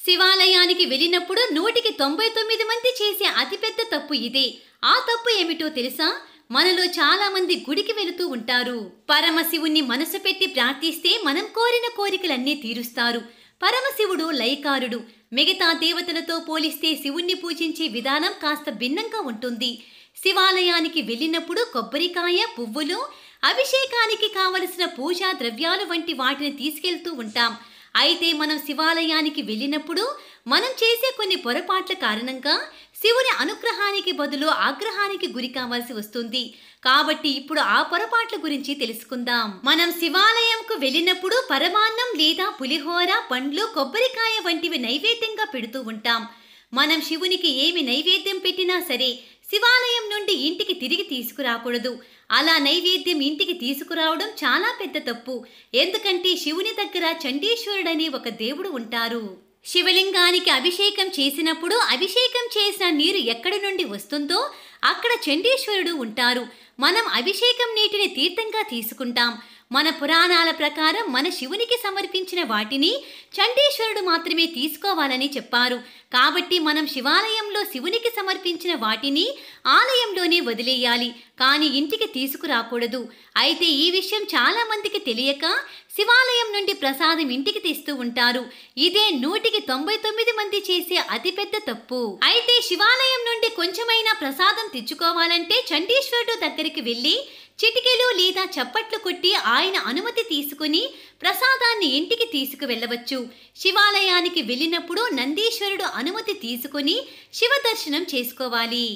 శివాలయానికి వెళ్ళినప్పుడు 199 మంది చేసే అతిపెద్ద తప్పు ఇదే. ఆ తప్పు ఏమిటో తెలుసా? మనలో చాలా మంది గుడికి వెళుతూ ఉంటారు. పరమశివుణ్ణి మనసు పెట్టి ప్రార్థిస్తే మనం కోరిన కోరికలన్నీ తీరుస్తారు. పరమశివుడు లయకారుడు. మిగతా దేవతలతో పోలిస్తే శివుణ్ణి పూజించే విధానం కాస్త భిన్నంగా ఉంటుంది. శివాలయానికి వెళ్ళినప్పుడు కొబ్బరికాయ, పువ్వులు, అభిషేకానికి కావలసిన పూజా ద్రవ్యాలు వంటి వాటిని తీసుకెళ్తూ ఉంటాం. అయితే మనం శివాలయానికి వెళ్ళినప్పుడు మనం చేసే కొన్ని పొరపాట్ల కారణంగా శివుని అనుగ్రహానికి బదులు ఆగ్రహానికి గురి కావాల్సి వస్తుంది. కాబట్టి ఇప్పుడు ఆ పొరపాట్ల గురించి తెలుసుకుందాం. మనం శివాలయంకు వెళ్ళినప్పుడు పరమాన్నం లేదా పులిహోర, పండ్లు, కొబ్బరికాయ వంటివి నైవేద్యంగా పెడుతూ ఉంటాం. మనం శివునికి ఏమి నైవేద్యం పెట్టినా సరే శివాలయం నుండి ఇంటికి తిరిగి తీసుకురాకూడదు. అలా నైవేద్యం ఇంటికి తీసుకురావడం చాలా పెద్ద తప్పు. ఎందుకంటే శివుని దగ్గర చండీశ్వరుడని ఒక దేవుడు ఉంటారు. శివలింగానికి అభిషేకం చేసినప్పుడు అభిషేకం చేసిన నీరు ఎక్కడి నుండి వస్తుందో అక్కడ చండీశ్వరుడు ఉంటారు. మనం అభిషేకం నీటిని తీర్థంగా తీసుకుంటాం. మన పురాణాల ప్రకారం మన శివునికి సమర్పించిన వాటిని చండీశ్వరుడు మాత్రమే తీసుకోవాలని చెప్పారు. కాబట్టి మనం శివాలయంలో శివునికి సమర్పించిన వాటిని ఆలయంలోనే వదిలేయాలి, కానీ ఇంటికి తీసుకురాకూడదు. అయితే ఈ విషయం చాలా మందికి తెలియక శివాలయం నుండి ప్రసాదం ఇంటికి తెస్తూ ఉంటారు. ఇదే 199 మంది చేసే అతిపెద్ద తప్పు. అయితే శివాలయం నుండి కొంచెమైనా ప్రసాదం తెచ్చుకోవాలంటే చండీశ్వరుడు దగ్గరికి వెళ్ళి చిటికెలు లేదా చప్పట్లు కొట్టి ఆయన అనుమతి తీసుకుని ప్రసాదాన్ని ఇంటికి తీసుకువెళ్ళవచ్చు. శివాలయానికి వెళ్ళినప్పుడు నందీశ్వరుడు అనుమతి తీసుకుని శివ దర్శనం చేసుకోవాలి.